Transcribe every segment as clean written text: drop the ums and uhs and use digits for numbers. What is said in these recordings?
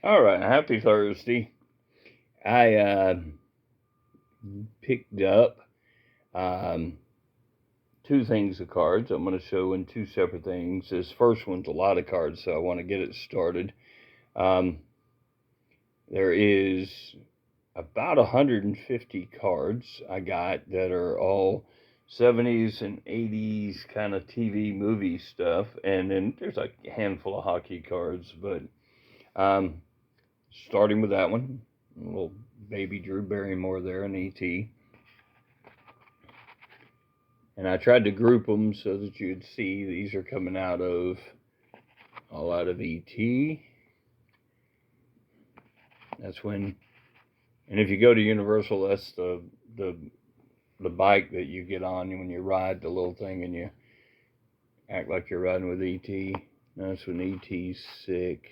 All right, happy Thursday. I picked up um, two things of cards. I'm going to show in two separate things. This first one's a lot of cards, so I want to get it started. Um, there is about 150 cards I got that are all 70s and 80s kind of TV movie stuff, and then there's a handful of hockey cards, but um, starting with that one, a little baby Drew Barrymore there in E.T. And I tried to group them so that you'd see these are coming all out of E.T. That's when, and if you go to Universal, that's the the bike that you get on when you ride the little thing and you act like you're riding with E.T. That's when E.T.'s sick.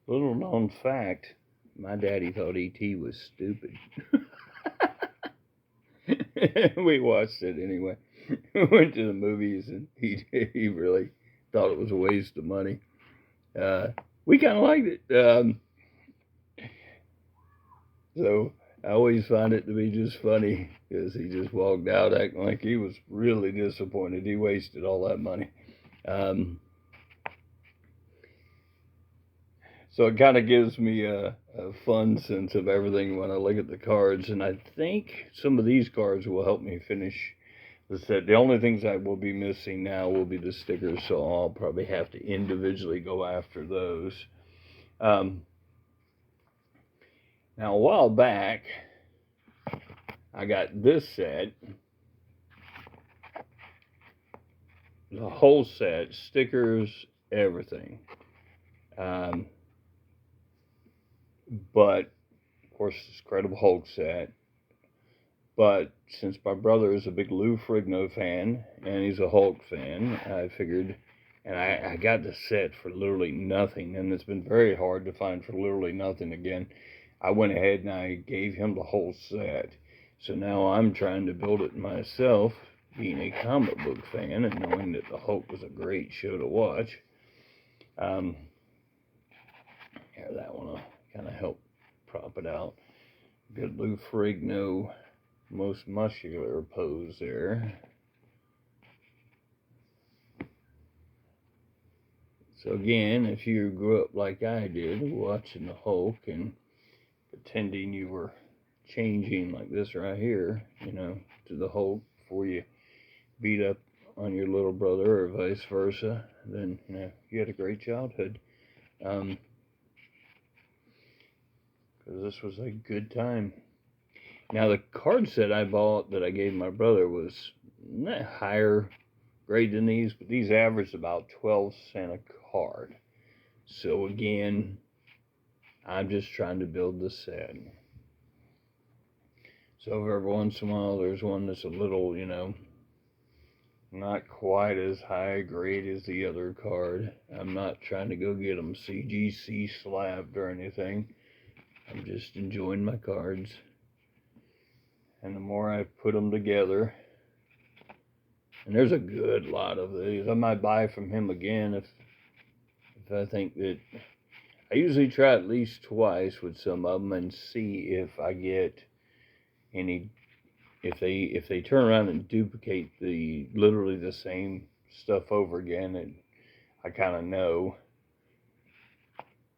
Little known fact, my daddy thought E.T. was stupid. We watched it anyway. We went to the movies and he really thought it was a waste of money. We kind of liked it. So I always find it to be just funny because he just walked out acting like he was really disappointed. He wasted all that money. Um, so it kind of gives me a fun sense of everything when I look at the cards. And I think some of these cards will help me finish the set. The only things I will be missing now will be the stickers, so I'll probably have to individually go after those. Now, a while back, I got this set, the whole set, stickers, everything. Um, but, of course, this Incredible Hulk set. But since my brother is a big Lou Ferrigno fan and he's a Hulk fan, I figured, and I got the set for literally nothing, and it's been very hard to find for literally nothing again. I went ahead and I gave him the whole set. So now I'm trying to build it myself, being a comic book fan and knowing that the Hulk was a great show to watch. Here, that one will kind of help prop it out. Good Lou Ferrigno, most muscular pose there. So again, if you grew up like I did, watching the Hulk and pretending you were changing like this right here, to the Hulk before you beat up on your little brother or vice versa, then you had a great childhood. Because this was a good time. Now the card set I bought that I gave my brother was not higher grade than these, but these averaged about 12 cents a card. So again, I'm just trying to build the set. So every once in a while there's one that's a little, not quite as high grade as the other card. I'm not trying to go get them CGC slabbed or anything. I'm just enjoying my cards. And the more I put them together, and there's a good lot of these. I might buy from him again if I think that. I usually try at least twice with some of them and see if I get any, if they turn around and duplicate literally the same stuff over again, and I kind of know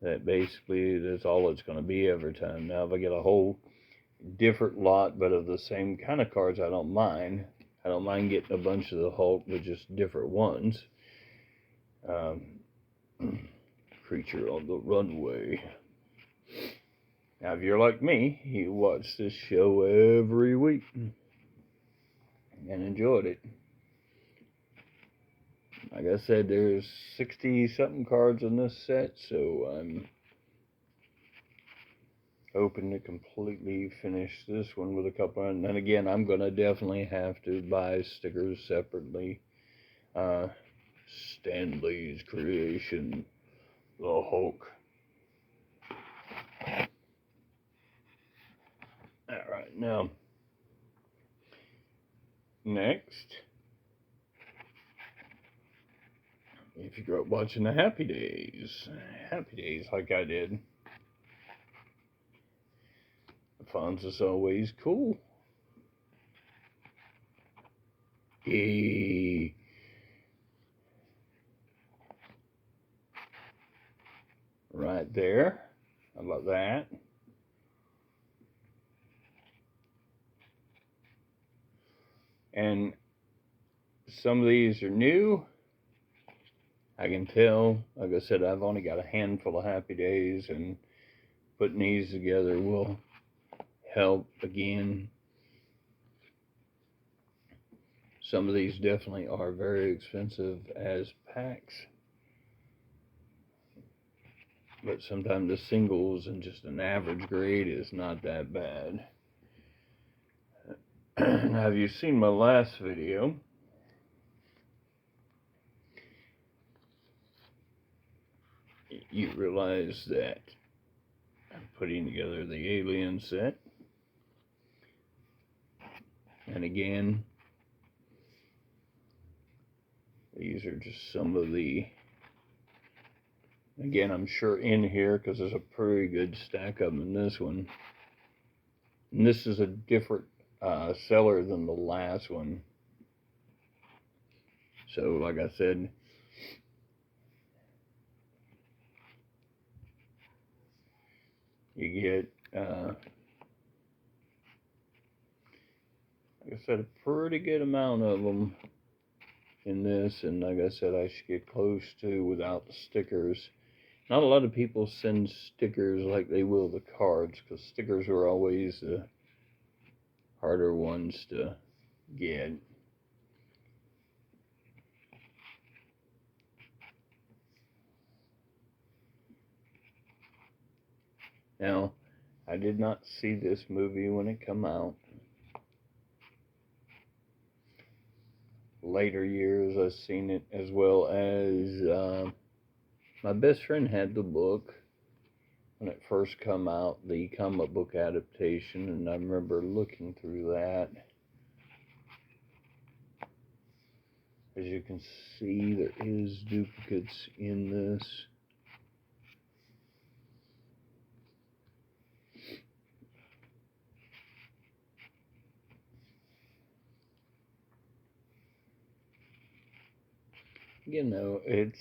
that basically that's all it's going to be every time. Now if I get a whole different lot but of the same kind of cards, I don't mind. I don't mind getting a bunch of the Hulk, but just different ones. Creature on the Runway. Now, if you're like me, you watch this show every week and enjoyed it. Like I said, there's 60-something cards in this set, so I'm hoping to completely finish this one with a couple. And then again, I'm going to definitely have to buy stickers separately. Stan Lee's creation, the Hulk. Alright, now, next, if you grew up watching the Happy Days like I did, Fonz always cool. Yay. Right there. How about that? And some of these are new. I can tell. Like I said, I've only got a handful of Happy Days, and putting these together will help again. Some of these definitely are very expensive as packs, but sometimes the singles and just an average grade is not that bad. Now, if you've seen my last video, you realize that I'm putting together the Alien set. And again, these are just some of the, again, I'm sure in here, because there's a pretty good stack of them in this one. And this is a different seller than the last one. So, like I said, you get, like I said, a pretty good amount of them in this. And like I said, I should get close to without the stickers. Not a lot of people send stickers like they will the cards, because stickers are always the harder ones to get. Now, I did not see this movie when it came out. Later years, I've seen it, as well as my best friend had the book when it first come out, the comic book adaptation, and I remember looking through that. As you can see, there is duplicates in this. You know, it's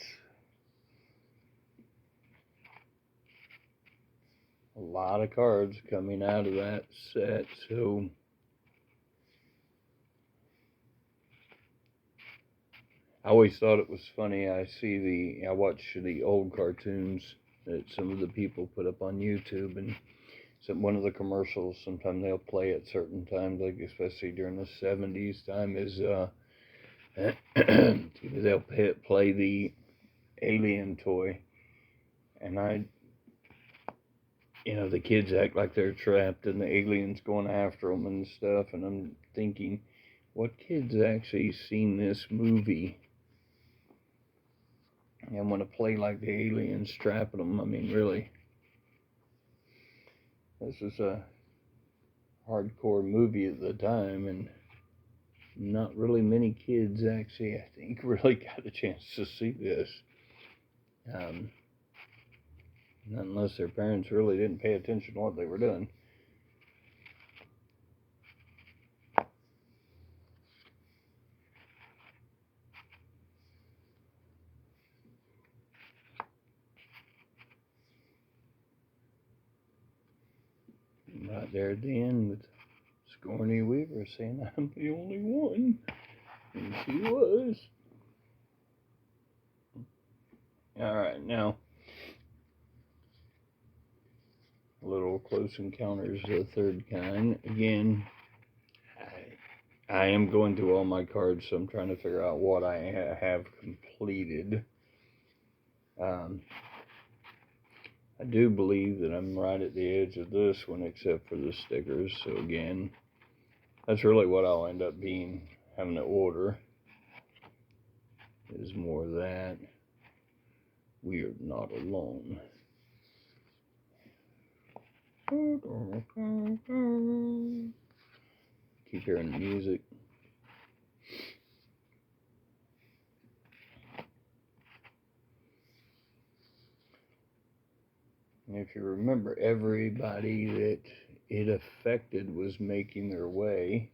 a lot of cards coming out of that set, so I always thought it was funny. I watch the old cartoons that some of the people put up on YouTube, and one of the commercials, sometimes they'll play at certain times, like especially during the 70s time, is they'll play the Alien toy, and the kids act like they're trapped and the alien's going after them and stuff, and I'm thinking, what kid's actually seen this movie and want to play like the alien's trapping them? I mean, really, this is a hardcore movie at the time, and not really many kids actually, I think, really got a chance to see this. Unless their parents really didn't pay attention to what they were doing. Right there at the end with Sigourney Weaver saying, "I'm the only one." And she was. Alright, now, Little Close Encounters of the Third Kind. Again, I am going through all my cards, so I'm trying to figure out what I have completed. I do believe that I'm right at the edge of this one, except for the stickers. So again, that's really what I'll end up having to order, is more of that. We are not alone. Keep hearing the music. And if you remember, everybody that it affected was making their way.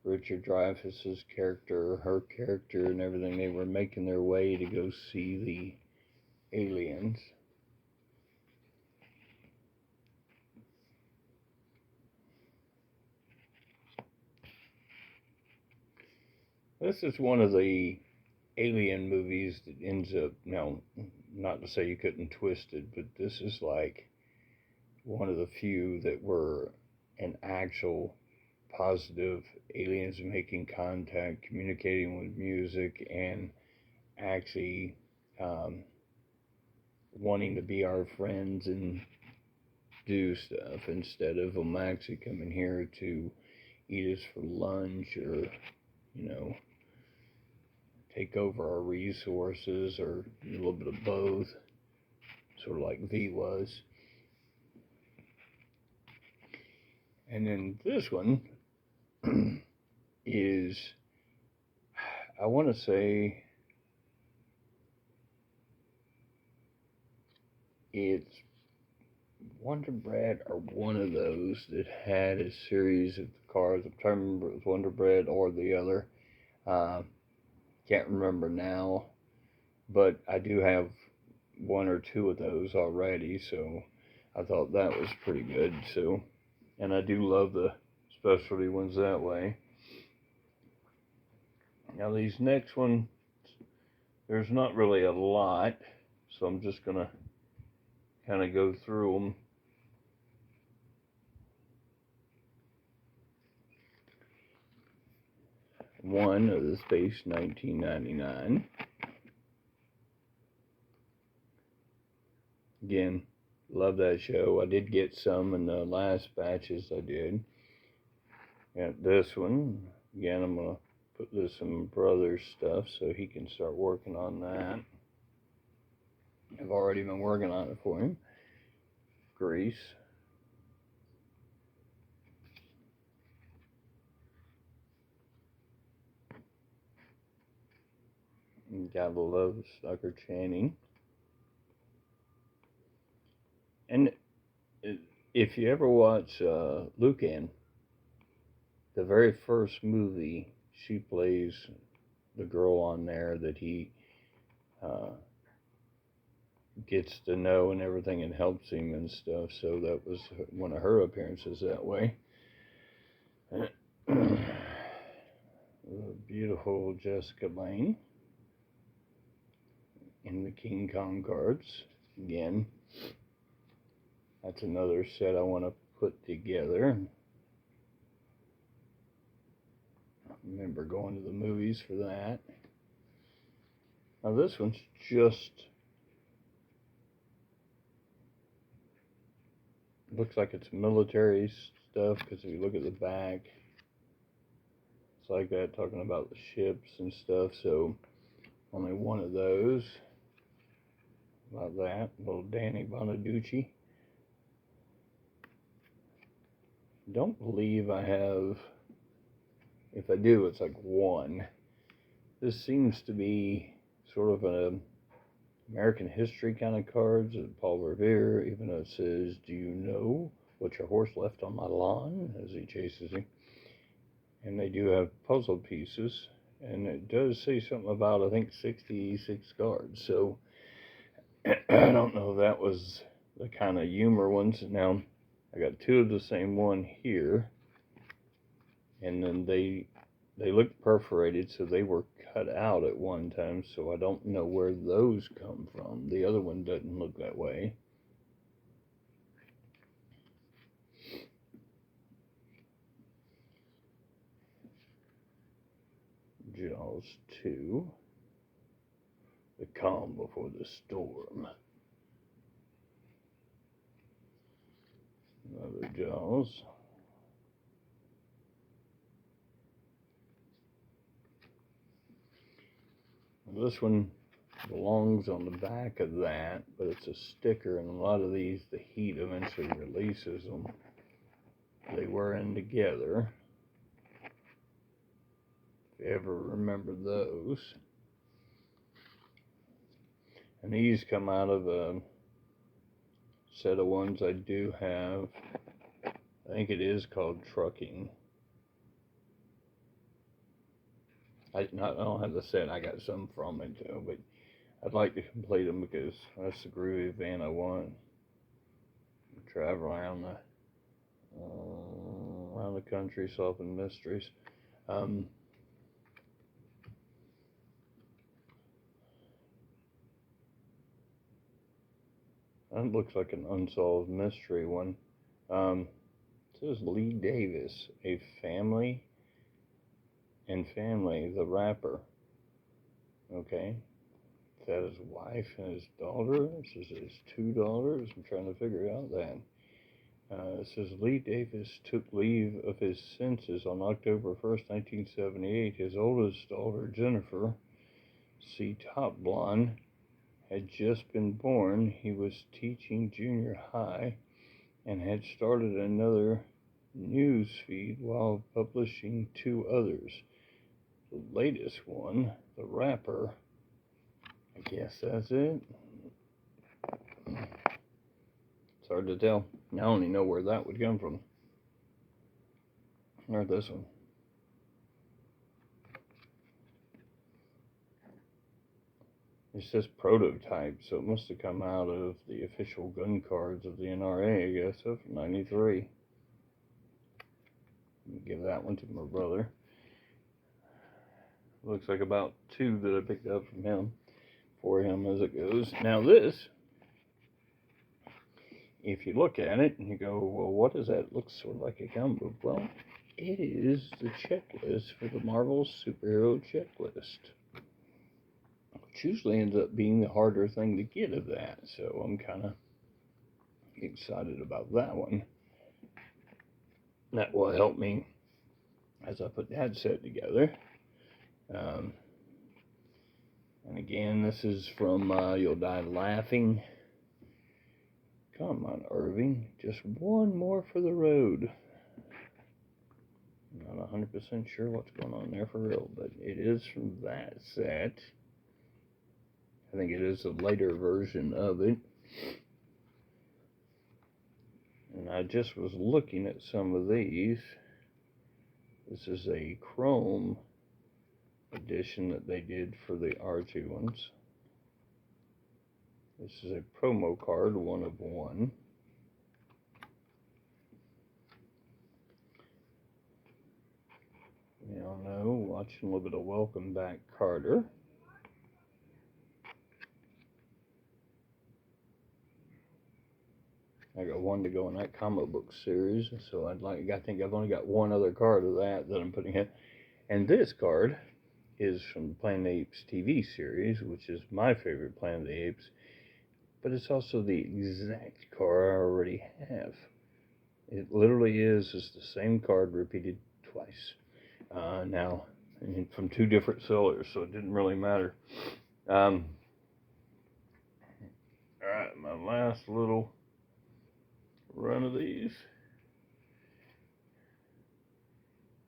Richard Dreyfuss's character, her character, and everything, they were making their way to go see the aliens. This is one of the alien movies that ends up, now, not to say you couldn't twist it, but this is like one of the few that were an actual positive aliens making contact, communicating with music, and actually wanting to be our friends and do stuff instead of them actually coming here to eat us for lunch or, take over our resources, or a little bit of both, sort of like V was. And then this one is, I want to say, it's Wonder Bread or one of those that had a series of cars. I'm trying to remember if it was Wonder Bread or the other. Can't remember now, but I do have one or two of those already, so I thought that was pretty good. So, and I do love the specialty ones that way. Now these next ones, there's not really a lot, so I'm just gonna kind of go through them. One of the Space 1999. Again, love that show. I did get some in the last batches I did. Got this one. Again, I'm going to put this in my brother's stuff so he can start working on that. I've already been working on it for him. Grease. Gotta love Stockard Channing. And if you ever watch Lucan, the very first movie, she plays the girl on there that he gets to know and everything, and helps him and stuff. So that was one of her appearances that way. Beautiful Jessica Lange in the King Kong cards. Again, that's another set I want to put together. I remember going to the movies for that. Now this one's just, looks like it's military stuff, because if you look at the back, it's like that, talking about the ships and stuff. So only one of those. About that, little Danny Bonaducci. Don't believe I have, if I do, it's like one. This seems to be sort of an American history kind of cards of Paul Revere, even though it says, "Do you know what your horse left on my lawn?" as he chases him. And they do have puzzle pieces, and it does say something about, I think, 66 cards. So I don't know if that was the kind of humor ones. Now I got two of the same one here, and then they look perforated, so they were cut out at one time, so I don't know where those come from. The other one doesn't look that way. Jaws 2. The calm before the storm. Another Jaws. This one belongs on the back of that, but it's a sticker, and a lot of these, the heat eventually releases them. They were in together, if you ever remember those. And these come out of a set of ones I do have. I think it is called Trucking. I don't have the set. I got some from it too, but I'd like to complete them because that's the groovy van I want. Travel around the country solving mysteries. That looks like an unsolved mystery one. It says Lee Davis, a family, the rapper. Okay. Is that his wife and his daughter? It says his two daughters. I'm trying to figure out that. It says Lee Davis took leave of his senses on October 1st, 1978. His oldest daughter, Jennifer C. Top Blonde, had just been born. He was teaching junior high and had started another news feed while publishing two others. The latest one, the rapper, I guess that's it. It's hard to tell. I don't even know where that would come from. Or this one. It says prototype, so it must have come out of the official gun cards of the NRA, I guess, of '93. Give that one to my brother. Looks like about two that I picked up from him, for him as it goes. Now this, if you look at it and you go, well, what does that? It looks sort of like a comic book. Well, it is the checklist for the Marvel superhero checklist, which usually ends up being the harder thing to get of that. So I'm kind of excited about that one. That will help me as I put that set together. And again, this is from You'll Die Laughing. Come on, Irving. Just one more for the road. I'm not 100% sure what's going on there for real, but it is from that set. I think it is a later version of it. And I just was looking at some of these. This is a chrome edition that they did for the R2 ones. This is a promo card, 1 of 1. You don't know, watching a little bit of Welcome Back, Carter. I got one to go in that comic book series, so I think I've only got one other card of that I'm putting in. And this card is from the Planet of the Apes TV series, which is my favorite Planet of the Apes, but it's also the exact card I already have. It literally is the same card repeated twice. Now, from two different sellers, so it didn't really matter. Alright, my last little run of these.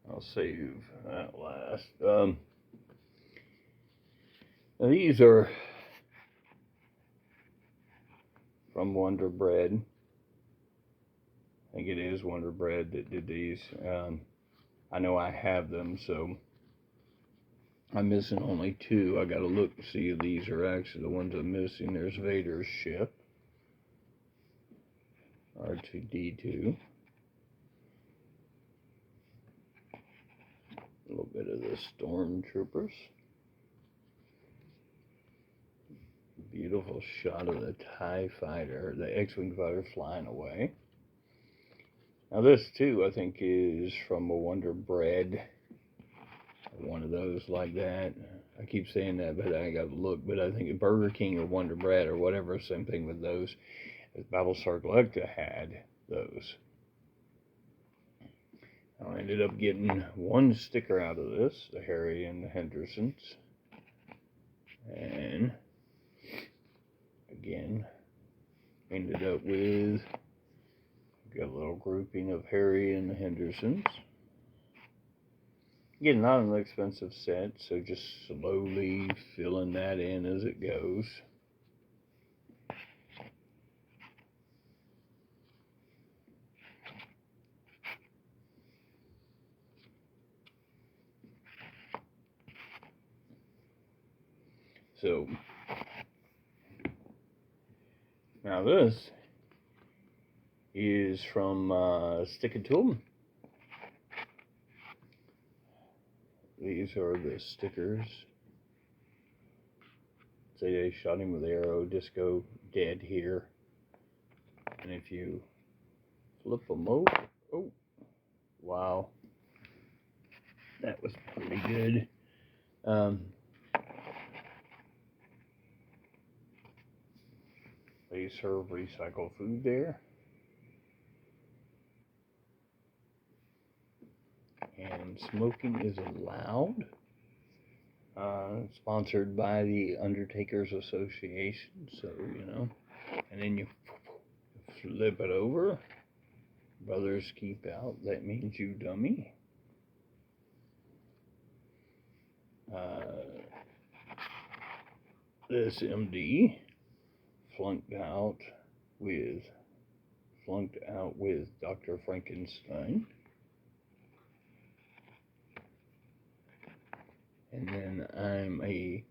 I'll save that last. Now these are from Wonder Bread. I think it is Wonder Bread that did these. I know I have them, so I'm missing only two. I gotta look to see if these are actually the ones I'm missing. There's Vader's ship, R2-D2. A little bit of the Stormtroopers. Beautiful shot of the TIE fighter, the X-Wing fighter flying away. Now this too, I think, is from a Wonder Bread. One of those like that. I keep saying that, but I gotta look. But I think Burger King or Wonder Bread or whatever, same thing with those. Battlestar Galactica had those. I ended up getting one sticker out of this, the Harry and the Hendersons. And again, ended up with, got a little grouping of Harry and the Hendersons. Again, not an expensive set, so just slowly filling that in as it goes. So, now this is from Stick It To 'Em. These are the stickers. Say they shot him with arrow, disco, dead here. And if you flip them over, oh, wow, that was pretty good. They serve recycled food there. And smoking is allowed. Sponsored by the Undertakers Association, so you know. And then you flip it over. Brothers keep out. That means you dummy. This MD flunked out with Dr. Frankenstein. And then I'm a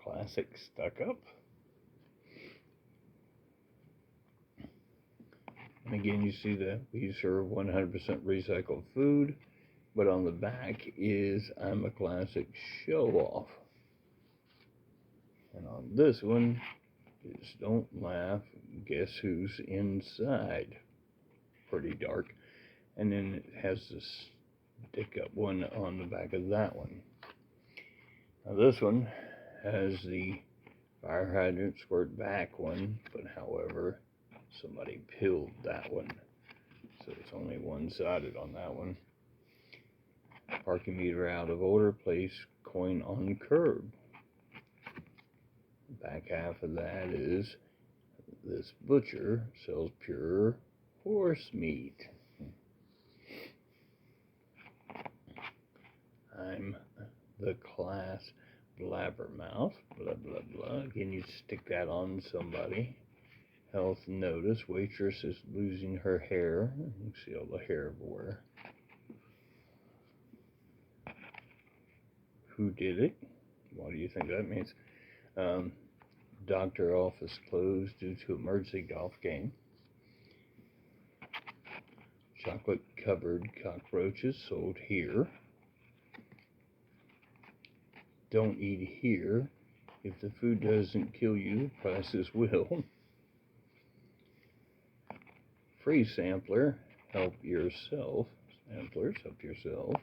classic stuck-up. And again, you see that we serve 100% recycled food, but on the back is I'm a classic show-off. And on this one is don't laugh, guess who's inside. Pretty dark. And then it has this stick-up one on the back of that one. Now this one has the fire hydrant squirt back one, but however, somebody peeled that one. So it's only one-sided on that one. Parking meter out of order, place coin on curb. Back half of that is this butcher sells pure horse meat. I'm the class blabbermouth, blah, blah, blah. Again, you stick that on somebody. Health notice, waitress is losing her hair. You can see all the hair everywhere. Who did it? What do you think that means? Doctor office closed due to emergency golf game. Chocolate covered cockroaches sold here. Don't eat here. If the food doesn't kill you, prices will. Free sampler, help yourself. Samplers, help yourself.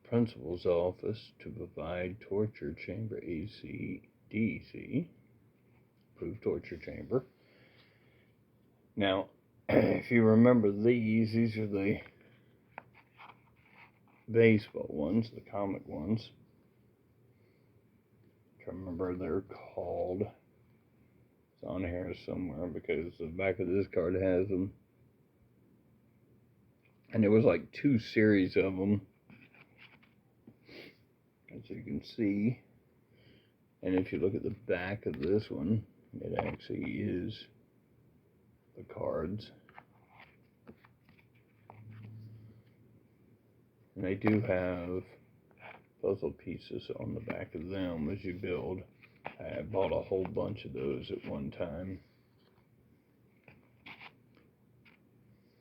Principal's office to provide torture chamber ACDC. Approved torture chamber. Now, if you remember these are the baseball ones, the comic ones. I can't remember they're called. It's on here somewhere because the back of this card has them. And there was like 2 series of them, as you can see. And if you look at the back of this one, it actually is the cards. And they do have puzzle pieces on the back of them as you build. I bought a whole bunch of those at one time.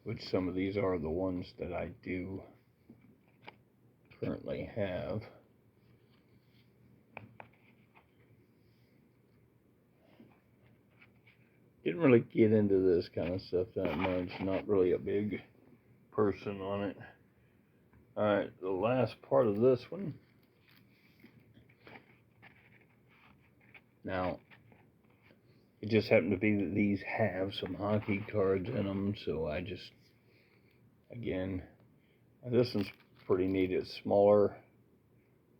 Which some of these are the ones that I do currently have. Didn't really get into this kind of stuff that much. Not really a big person on it. Alright, the last part of this one. Now, it just happened to be that these have some hockey cards in them, so I just, again, this one's pretty neat. It's smaller.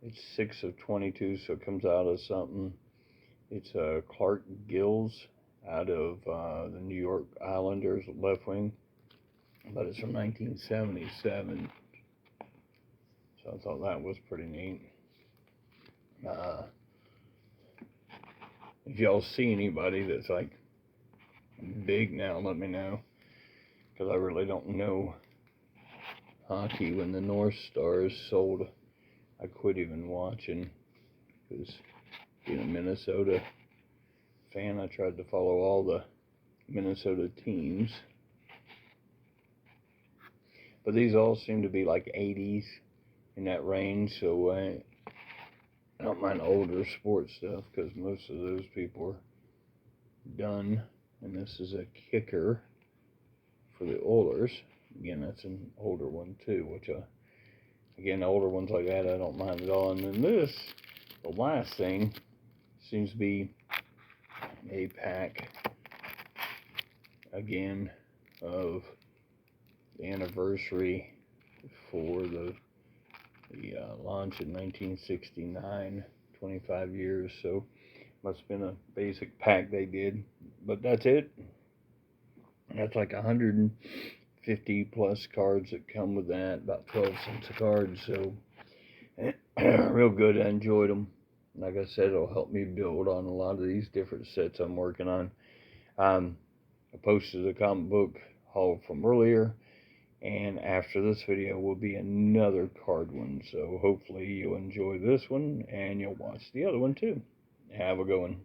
It's 6 of 22, so it comes out as something. It's Clark Gills out of the New York Islanders left wing, but it's from 1977. So I thought that was pretty neat. If y'all see anybody that's like big now, let me know, because I really don't know hockey. When the North Stars sold, I quit even watching, because Being a Minnesota fan, I tried to follow all the Minnesota teams. But these all seem to be like 80s in that range, so I don't mind older sports stuff because most of those people are done. And this is a kicker for the Oilers. Again, that's an older one too, which again, older ones like that I don't mind at all. And then this, the last thing, seems to be a pack again of the anniversary for the launch in 1969, 25 years. So must have been a basic pack they did, but that's it. That's like 150 plus cards that come with that, about 12 cents a card. So real good. I enjoyed them. Like I said, it'll help me build on a lot of these different sets I'm working on. I posted a comic book haul from earlier, and after this video will be another card one. So hopefully you'll enjoy this one and you'll watch the other one too. Have a good one.